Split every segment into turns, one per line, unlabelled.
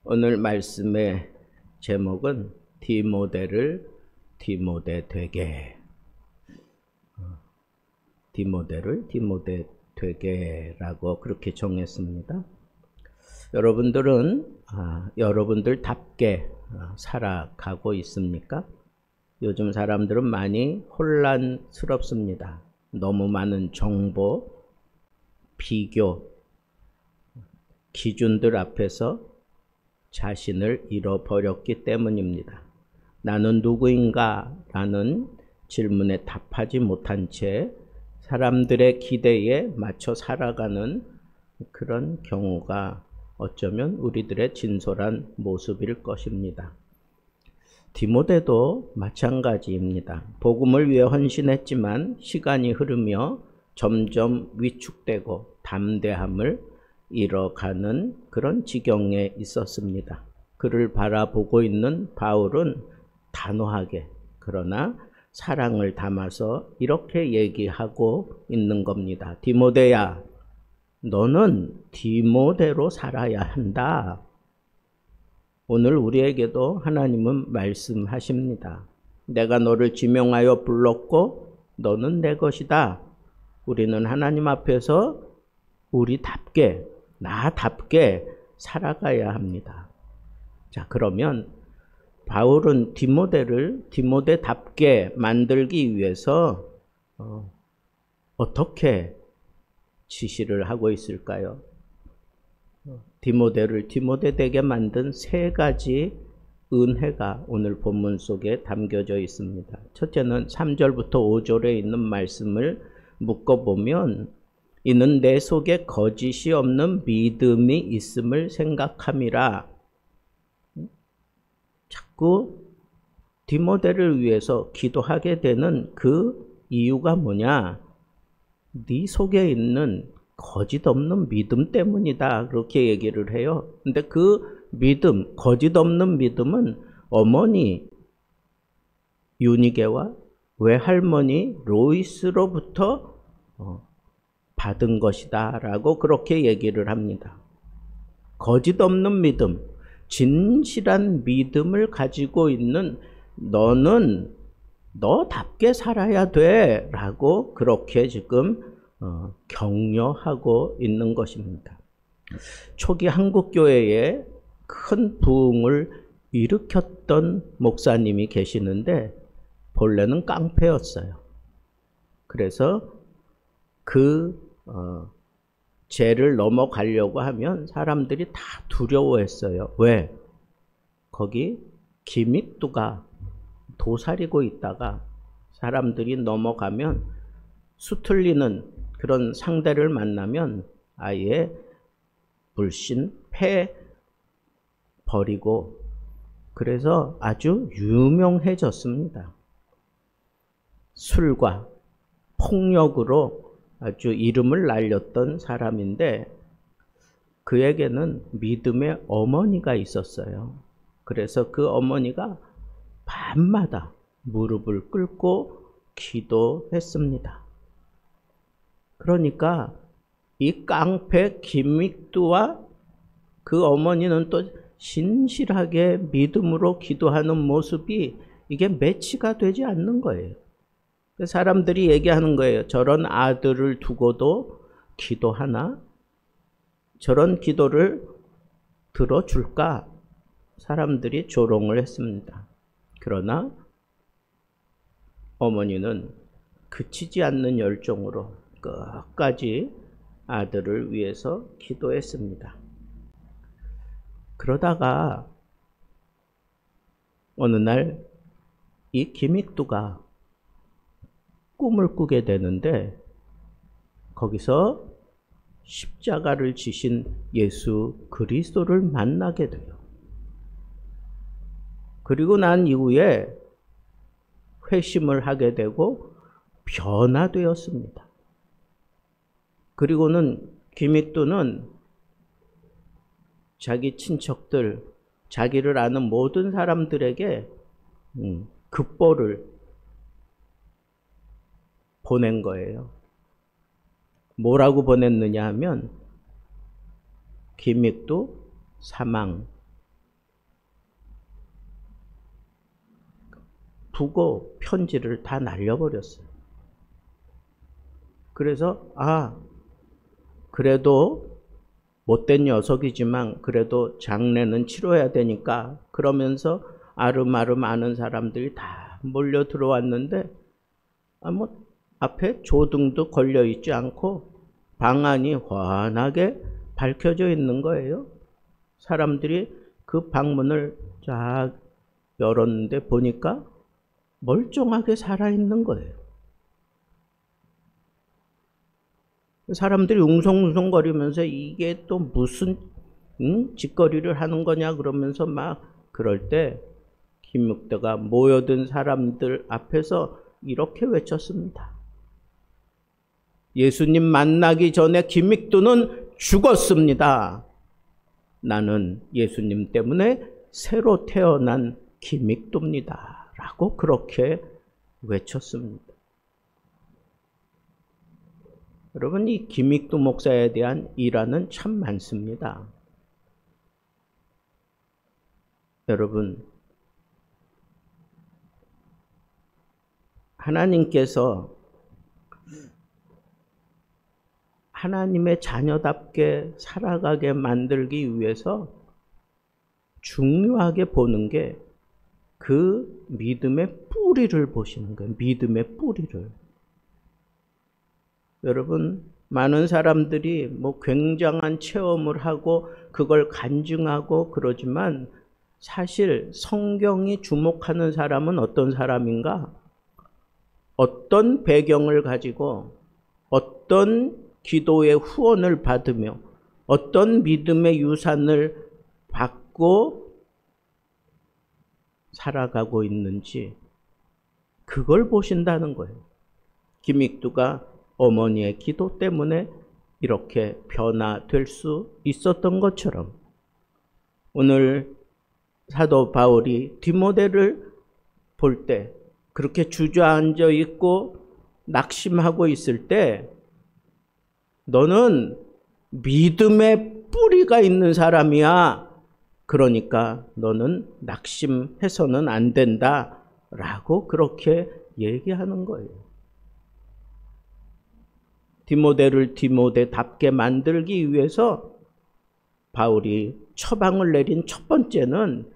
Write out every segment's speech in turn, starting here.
오늘 말씀의 제목은 디모데를 디모데 되게, 디모데를 디모데 되게라고 그렇게 정했습니다. 여러분들은 여러분들답게 살아가고 있습니까? 요즘 사람들은 많이 혼란스럽습니다. 너무 많은 정보, 비교, 기준들 앞에서 자신을 잃어버렸기 때문입니다. 나는 누구인가? 라는 질문에 답하지 못한 채 사람들의 기대에 맞춰 살아가는 그런 경우가 어쩌면 우리들의 진솔한 모습일 것입니다. 디모데도 마찬가지입니다. 복음을 위해 헌신했지만 시간이 흐르며 점점 위축되고 담대함을 잃어가는 그런 지경에 있었습니다. 그를 바라보고 있는 바울은 단호하게 그러나 사랑을 담아서 이렇게 얘기하고 있는 겁니다. 디모데야, 너는 디모데로 살아야 한다. 오늘 우리에게도 하나님은 말씀하십니다. 내가 너를 지명하여 불렀고 너는 내 것이다. 우리는 하나님 앞에서 우리답게, 나답게 살아가야 합니다. 자, 그러면 바울은 디모데를 디모데답게 만들기 위해서 어떻게 지시를 하고 있을까요? 디모데를 디모데 되게 만든 세 가지 은혜가 오늘 본문 속에 담겨져 있습니다. 첫째는 3절부터 5절에 있는 말씀을 묶어보면 이는 내 속에 거짓이 없는 믿음이 있음을 생각함이라. 자꾸 디모데를 위해서 기도하게 되는 그 이유가 뭐냐? 네 속에 있는 거짓 없는 믿음 때문이다. 그렇게 얘기를 해요. 근데 그 믿음, 거짓 없는 믿음은 어머니 유니게와 외할머니 로이스로부터 받은 것이다 라고 그렇게 얘기를 합니다. 거짓 없는 믿음, 진실한 믿음을 가지고 있는 너는 너답게 살아야 돼 라고 그렇게 지금 격려하고 있는 것입니다. 초기 한국교회에 큰 부흥을 일으켰던 목사님이 계시는데 본래는 깡패였어요. 그래서 그 죄를 넘어가려고 하면 사람들이 다 두려워했어요. 왜? 거기 기믹두가 도사리고 있다가 사람들이 넘어가면 수틀리는 그런 상대를 만나면 아예 불신 패 버리고 그래서 아주 유명해졌습니다. 술과 폭력으로 아주 이름을 날렸던 사람인데 그에게는 믿음의 어머니가 있었어요. 그래서 그 어머니가 밤마다 무릎을 꿇고 기도했습니다. 그러니까 이 깡패 김믹두와 그 어머니는 또 신실하게 믿음으로 기도하는 모습이 이게 매치가 되지 않는 거예요. 사람들이 얘기하는 거예요. 저런 아들을 두고도 기도하나? 저런 기도를 들어줄까? 사람들이 조롱을 했습니다. 그러나 어머니는 그치지 않는 열정으로 끝까지 아들을 위해서 기도했습니다. 그러다가 어느 날 이 김익두가 꿈을 꾸게 되는데 거기서 십자가를 지신 예수 그리스도를 만나게 돼요. 그리고 난 이후에 회심을 하게 되고 변화되었습니다. 그리고는 김익두는 자기 친척들, 자기를 아는 모든 사람들에게 급보를 보낸 거예요. 뭐라고 보냈느냐 하면 김익두 사망, 부고 편지를 다 날려버렸어요. 그래서 그래도 못된 녀석이지만 그래도 장례는 치러야 되니까 그러면서 아름아름 아는 사람들이 다 몰려 들어왔는데 앞에 조등도 걸려 있지 않고 방안이 환하게 밝혀져 있는 거예요. 사람들이 그 방문을 쫙 열었는데 보니까 멀쩡하게 살아있는 거예요. 사람들이 웅성웅성거리면서 이게 또 무슨 짓거리를 하는 거냐 그러면서 막 그럴 때 김육도가 모여든 사람들 앞에서 이렇게 외쳤습니다. 예수님 만나기 전에 김익두는 죽었습니다. 나는 예수님 때문에 새로 태어난 김익두입니다. 라고 그렇게 외쳤습니다. 여러분, 이 김익두 목사에 대한 일화는 참 많습니다. 여러분, 하나님께서 하나님의 자녀답게 살아가게 만들기 위해서 중요하게 보는 게 그 믿음의 뿌리를 보시는 거예요. 믿음의 뿌리를. 여러분, 많은 사람들이 굉장한 체험을 하고 그걸 간증하고 그러지만 사실 성경이 주목하는 사람은 어떤 사람인가? 어떤 배경을 가지고 어떤 기도의 후원을 받으며 어떤 믿음의 유산을 받고 살아가고 있는지 그걸 보신다는 거예요. 김익두가 어머니의 기도 때문에 이렇게 변화될 수 있었던 것처럼 오늘 사도 바울이 디모데를 볼 때 그렇게 주저앉아 있고 낙심하고 있을 때 너는 믿음의 뿌리가 있는 사람이야. 그러니까 너는 낙심해서는 안 된다. 라고 그렇게 얘기하는 거예요. 디모데를 디모데답게 만들기 위해서 바울이 처방을 내린 첫 번째는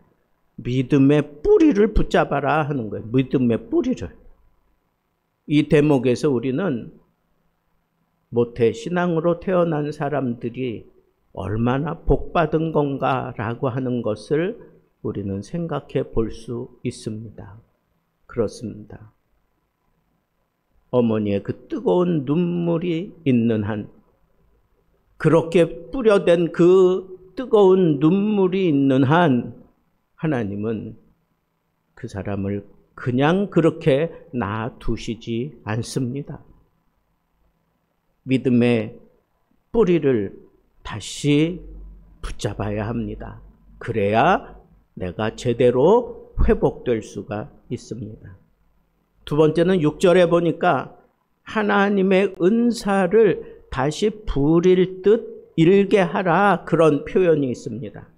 믿음의 뿌리를 붙잡아라 하는 거예요. 믿음의 뿌리를. 이 대목에서 우리는 모태 신앙으로 태어난 사람들이 얼마나 복받은 건가라고 하는 것을 우리는 생각해 볼 수 있습니다. 그렇습니다. 어머니의 그 뜨거운 눈물이 있는 한, 그렇게 뿌려댄 그 뜨거운 눈물이 있는 한, 하나님은 그 사람을 그냥 그렇게 놔두시지 않습니다. 믿음의 뿌리를 다시 붙잡아야 합니다. 그래야 내가 제대로 회복될 수가 있습니다. 두 번째는 6절에 보니까 하나님의 은사를 다시 부릴 듯 일게 하라, 그런 표현이 있습니다.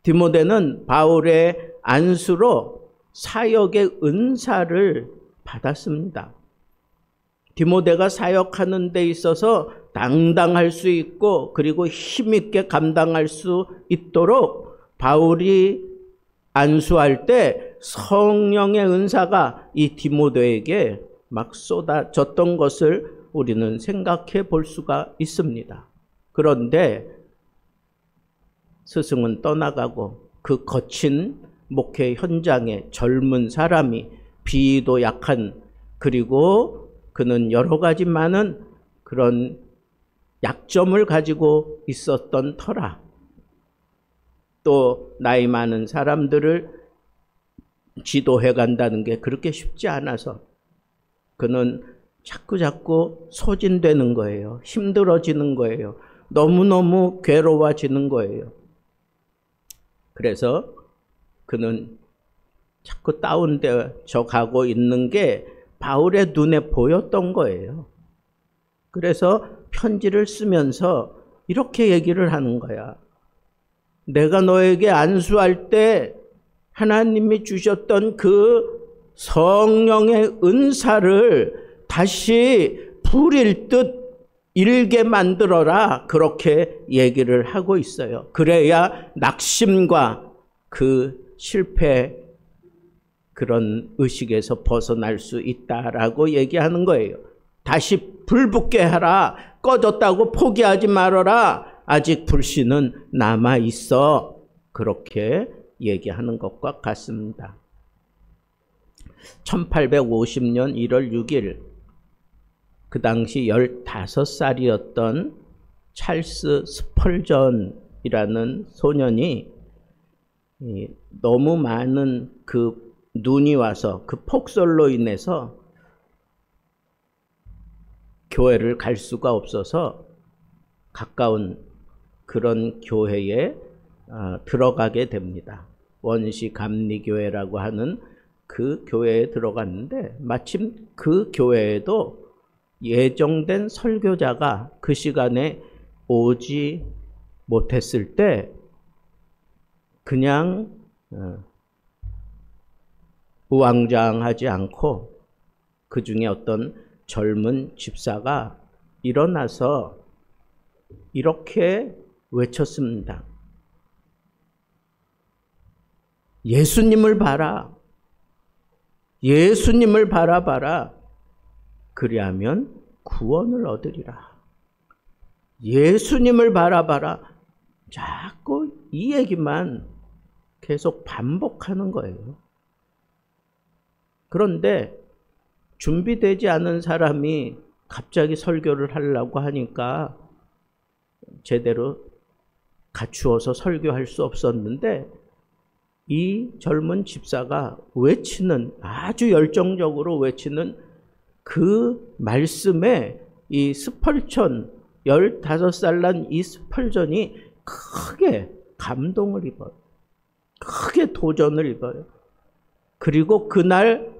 디모데는 바울의 안수로 사역의 은사를 받았습니다. 디모데가 사역하는 데 있어서 당당할 수 있고 그리고 힘있게 감당할 수 있도록 바울이 안수할 때 성령의 은사가 이 디모데에게 막 쏟아졌던 것을 우리는 생각해 볼 수가 있습니다. 그런데 스승은 떠나가고 그 거친 목회 현장에 젊은 사람이 비위도 약한, 그리고 그는 여러 가지 많은 그런 약점을 가지고 있었던 터라 또 나이 많은 사람들을 지도해 간다는 게 그렇게 쉽지 않아서 그는 자꾸 소진되는 거예요. 힘들어지는 거예요. 너무너무 괴로워지는 거예요. 그래서 그는 자꾸 다운되어 가고 있는 게 바울의 눈에 보였던 거예요. 그래서 편지를 쓰면서 이렇게 얘기를 하는 거야. 내가 너에게 안수할 때 하나님이 주셨던 그 성령의 은사를 다시 부릴 듯 일게 만들어라, 그렇게 얘기를 하고 있어요. 그래야 낙심과 그 실패, 그런 의식에서 벗어날 수 있다라고 얘기하는 거예요. 다시 불 붙게 하라. 꺼졌다고 포기하지 말아라. 아직 불씨는 남아 있어. 그렇게 얘기하는 것과 같습니다. 1850년 1월 6일 그 당시 15살이었던 찰스 스펄전이라는 소년이 너무 많은 그 눈이 와서 그 폭설로 인해서 교회를 갈 수가 없어서 가까운 그런 교회에 들어가게 됩니다. 원시 감리교회라고 하는 그 교회에 들어갔는데 마침 그 교회에도 예정된 설교자가 그 시간에 오지 못했을 때 그냥 우왕좌왕하지 않고 그 중에 어떤 젊은 집사가 일어나서 이렇게 외쳤습니다. 예수님을 봐라. 예수님을 바라봐라. 그리하면 구원을 얻으리라. 예수님을 바라봐라. 자꾸 이 얘기만 계속 반복하는 거예요. 그런데 준비되지 않은 사람이 갑자기 설교를 하려고 하니까 제대로 갖추어서 설교할 수 없었는데 이 젊은 집사가 외치는, 아주 열정적으로 외치는 그 말씀에 이 스펄전, 15살 난 이 스펄전이 크게 감동을 입어요. 크게 도전을 입어요. 그리고 그날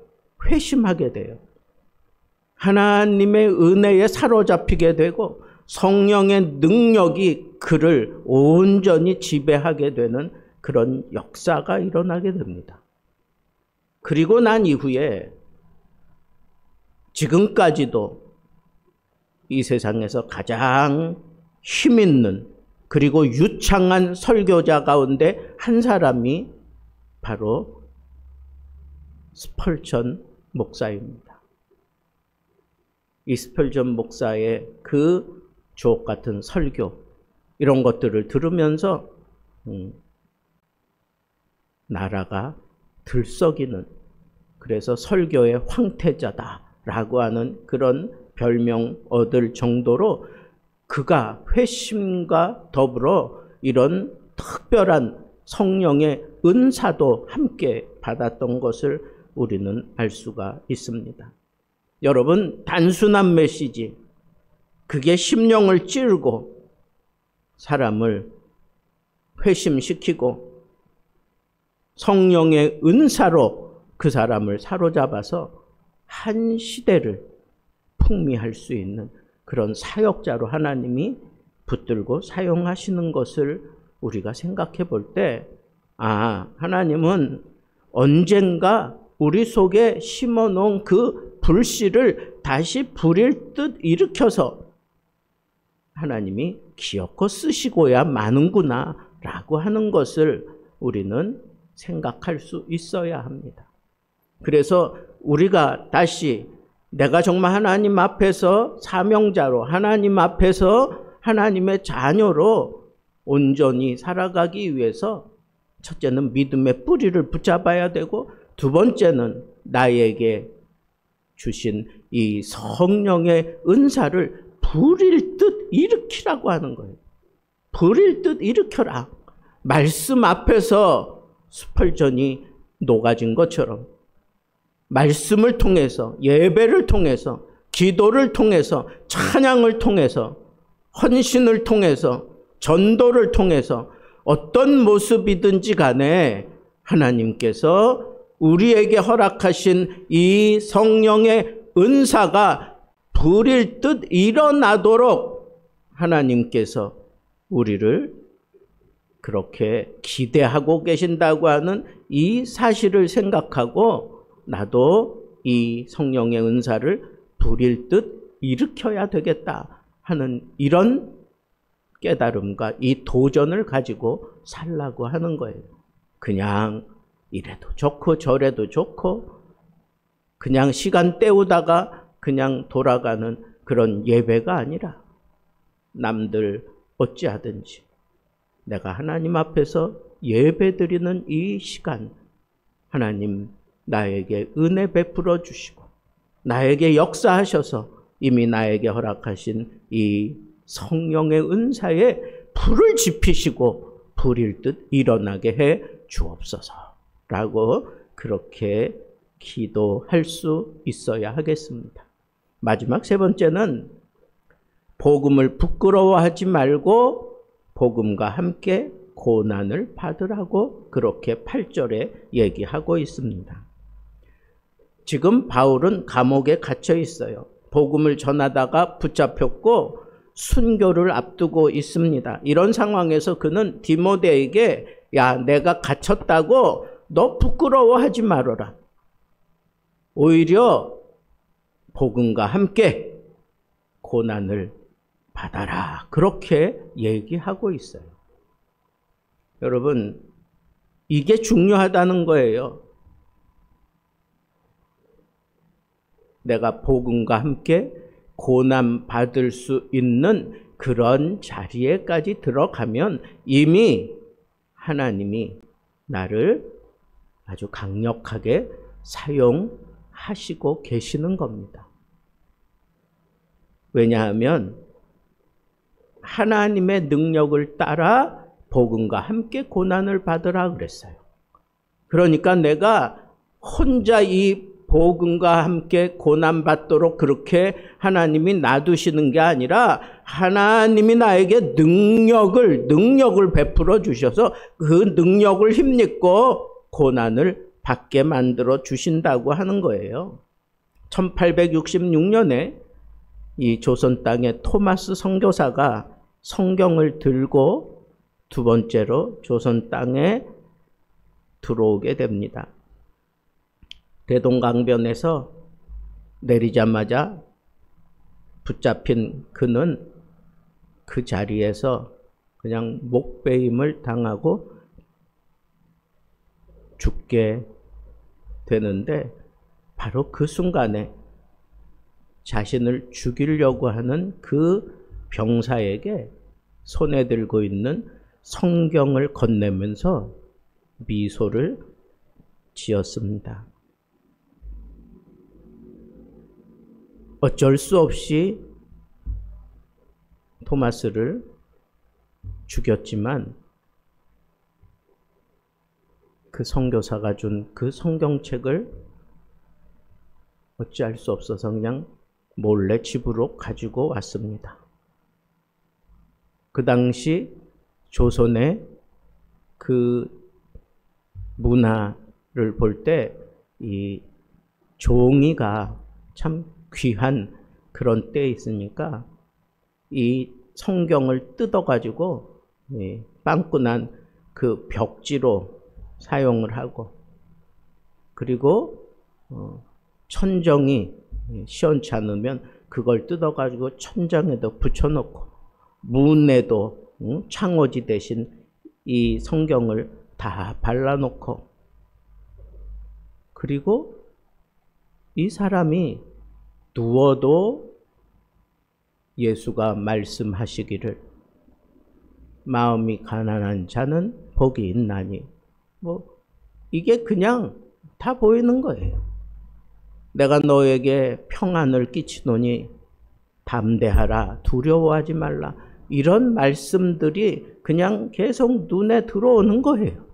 회심하게 돼요. 하나님의 은혜에 사로잡히게 되고 성령의 능력이 그를 온전히 지배하게 되는 그런 역사가 일어나게 됩니다. 그리고 난 이후에 지금까지도 이 세상에서 가장 힘있는 그리고 유창한 설교자 가운데 한 사람이 바로 스펄전 목사입니다. 이 스펄전 목사의 그 주옥 같은 설교, 이런 것들을 들으면서 나라가 들썩이는, 그래서 설교의 황태자다라고 하는 그런 별명 얻을 정도로 그가 회심과 더불어 이런 특별한 성령의 은사도 함께 받았던 것을 우리는 알 수가 있습니다. 여러분, 단순한 메시지, 그게 심령을 찌르고 사람을 회심시키고 성령의 은사로 그 사람을 사로잡아서 한 시대를 풍미할 수 있는 그런 사역자로 하나님이 붙들고 사용하시는 것을 우리가 생각해 볼 때, 하나님은 언젠가 우리 속에 심어놓은 그 불씨를 다시 불일 듯 일으켜서 하나님이 기어코 쓰시고야 마는구나 라고 하는 것을 우리는 생각할 수 있어야 합니다. 그래서 우리가 다시 내가 정말 하나님 앞에서 사명자로, 하나님 앞에서 하나님의 자녀로 온전히 살아가기 위해서 첫째는 믿음의 뿌리를 붙잡아야 되고, 두 번째는 나에게 주신 이 성령의 은사를 불일 듯 일으키라고 하는 거예요. 불일 듯 일으켜라. 말씀 앞에서 스펄전이 녹아진 것처럼 말씀을 통해서, 예배를 통해서, 기도를 통해서, 찬양을 통해서, 헌신을 통해서, 전도를 통해서 어떤 모습이든지 간에 하나님께서 우리에게 허락하신 이 성령의 은사가 불일 듯 일어나도록 하나님께서 우리를 그렇게 기대하고 계신다고 하는 이 사실을 생각하고 나도 이 성령의 은사를 부릴 듯 일으켜야 되겠다 하는 이런 깨달음과 이 도전을 가지고 살라고 하는 거예요. 그냥 이래도 좋고 저래도 좋고 그냥 시간 때우다가 그냥 돌아가는 그런 예배가 아니라 남들 어찌하든지 내가 하나님 앞에서 예배드리는 이 시간, 하나님 나에게 은혜 베풀어 주시고 나에게 역사하셔서 이미 나에게 허락하신 이 성령의 은사에 불을 지피시고 불일 듯 일어나게 해 주옵소서라고 그렇게 기도할 수 있어야 하겠습니다. 마지막 세 번째는 복음을 부끄러워하지 말고 복음과 함께 고난을 받으라고 그렇게 8절에 얘기하고 있습니다. 지금 바울은 감옥에 갇혀 있어요. 복음을 전하다가 붙잡혔고 순교를 앞두고 있습니다. 이런 상황에서 그는 디모데에게 야, 내가 갇혔다고 너 부끄러워하지 말아라. 오히려 복음과 함께 고난을 받아라. 그렇게 얘기하고 있어요. 여러분, 이게 중요하다는 거예요. 내가 복음과 함께 고난 받을 수 있는 그런 자리에까지 들어가면 이미 하나님이 나를 아주 강력하게 사용하시고 계시는 겁니다. 왜냐하면 하나님의 능력을 따라 복음과 함께 고난을 받으라 그랬어요. 그러니까 내가 혼자 이 복음과 함께 고난받도록 그렇게 하나님이 놔두시는 게 아니라 하나님이 나에게 능력을 베풀어 주셔서 그 능력을 힘입고 고난을 받게 만들어 주신다고 하는 거예요. 1866년에 이 조선 땅의 토마스 선교사가 성경을 들고 두 번째로 조선 땅에 들어오게 됩니다. 대동강변에서 내리자마자 붙잡힌 그는 그 자리에서 그냥 목베임을 당하고 죽게 되는데 바로 그 순간에 자신을 죽이려고 하는 그 병사에게 손에 들고 있는 성경을 건네면서 미소를 지었습니다. 어쩔 수 없이 토마스를 죽였지만 그 선교사가 준 그 성경책을 어찌할 수 없어서 그냥 몰래 집으로 가지고 왔습니다. 그 당시 조선의 그 문화를 볼 때 이 종이가 참 귀한 그런 때에 있으니까 이 성경을 뜯어가지고 빵꾸난 그 벽지로 사용을 하고 그리고 천정이 시원치 않으면 그걸 뜯어가지고 천장에도 붙여놓고 문에도 창호지 대신 이 성경을 다 발라놓고 그리고 이 사람이 누워도 예수가 말씀하시기를 마음이 가난한 자는 복이 있나니 이게 그냥 다 보이는 거예요. 내가 너에게 평안을 끼치노니 담대하라 두려워하지 말라 이런 말씀들이 그냥 계속 눈에 들어오는 거예요.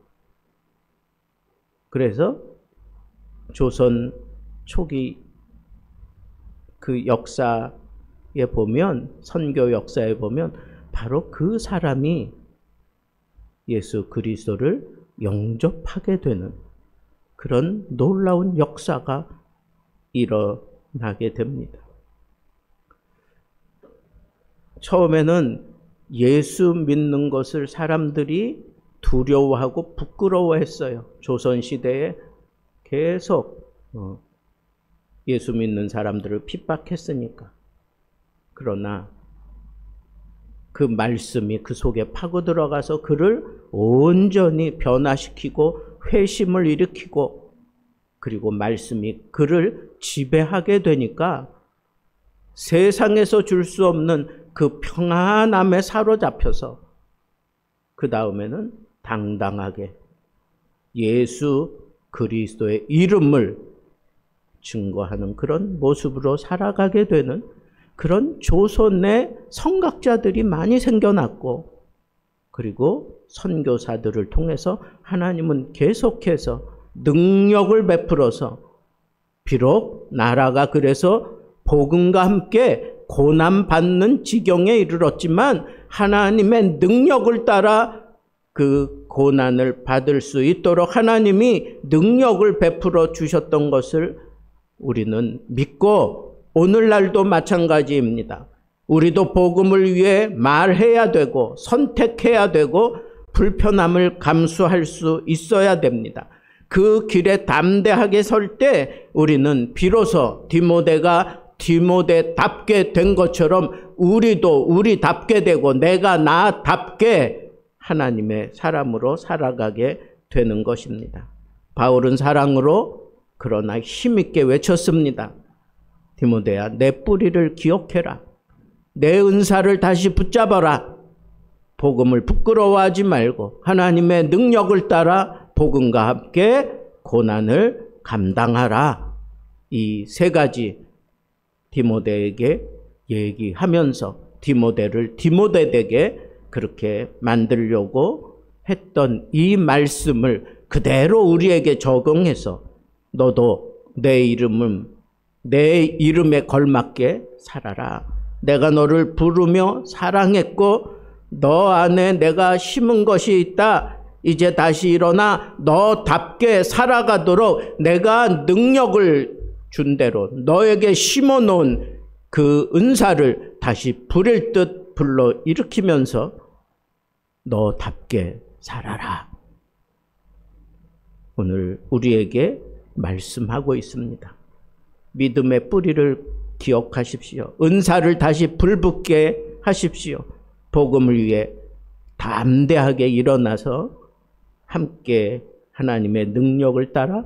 그래서 조선 초기 그 역사에 보면 선교 역사에 보면 바로 그 사람이 예수 그리스도를 영접하게 되는 그런 놀라운 역사가 일어나게 됩니다. 처음에는 예수 믿는 것을 사람들이 두려워하고 부끄러워했어요. 조선시대에 계속 예수 믿는 사람들을 핍박했으니까. 그러나 그 말씀이 그 속에 파고 들어가서 그를 온전히 변화시키고 회심을 일으키고, 그리고 말씀이 그를 지배하게 되니까 세상에서 줄 수 없는 그 평안함에 사로잡혀서 그 다음에는 당당하게 예수 그리스도의 이름을 증거하는 그런 모습으로 살아가게 되는 그런 조선의 선각자들이 많이 생겨났고, 그리고 선교사들을 통해서 하나님은 계속해서 능력을 베풀어서, 비록 나라가 그래서 복음과 함께 고난받는 지경에 이르렀지만 하나님의 능력을 따라 그 고난을 받을 수 있도록 하나님이 능력을 베풀어 주셨던 것을 우리는 믿고, 오늘날도 마찬가지입니다. 우리도 복음을 위해 말해야 되고 선택해야 되고 불편함을 감수할 수 있어야 됩니다. 그 길에 담대하게 설 때 우리는 비로소 디모데가 디모데답게 된 것처럼 우리도 우리답게 되고 내가 나답게 하나님의 사람으로 살아가게 되는 것입니다. 바울은 사랑으로 그러나 힘있게 외쳤습니다. 디모데야, 내 뿌리를 기억해라. 내 은사를 다시 붙잡아라. 복음을 부끄러워하지 말고 하나님의 능력을 따라 복음과 함께 고난을 감당하라. 이 세 가지 디모데에게 얘기하면서 디모데를 디모데에게 그렇게 만들려고 했던 이 말씀을 그대로 우리에게 적용해서 너도 내 이름에 걸맞게 살아라. 내가 너를 부르며 사랑했고 너 안에 내가 심은 것이 있다. 이제 다시 일어나 너답게 살아가도록 내가 능력을 준 대로 너에게 심어놓은 그 은사를 다시 불일 듯 불러 일으키면서 너답게 살아라. 오늘 우리에게 말씀하고 있습니다. 믿음의 뿌리를 기억하십시오. 은사를 다시 불붙게 하십시오. 복음을 위해 담대하게 일어나서 함께 하나님의 능력을 따라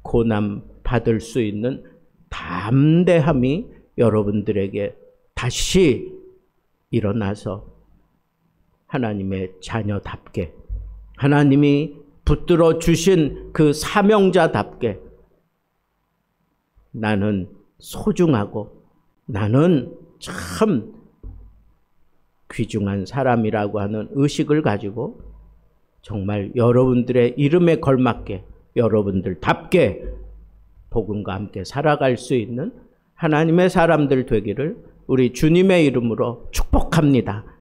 고난 받을 수 있는 담대함이 여러분들에게 다시 일어나서 하나님의 자녀답게, 하나님이 붙들어 주신 그 사명자답게 나는 소중하고 나는 참 귀중한 사람이라고 하는 의식을 가지고 정말 여러분들의 이름에 걸맞게 여러분들답게 복음과 함께 살아갈 수 있는 하나님의 사람들 되기를 우리 주님의 이름으로 축복합니다.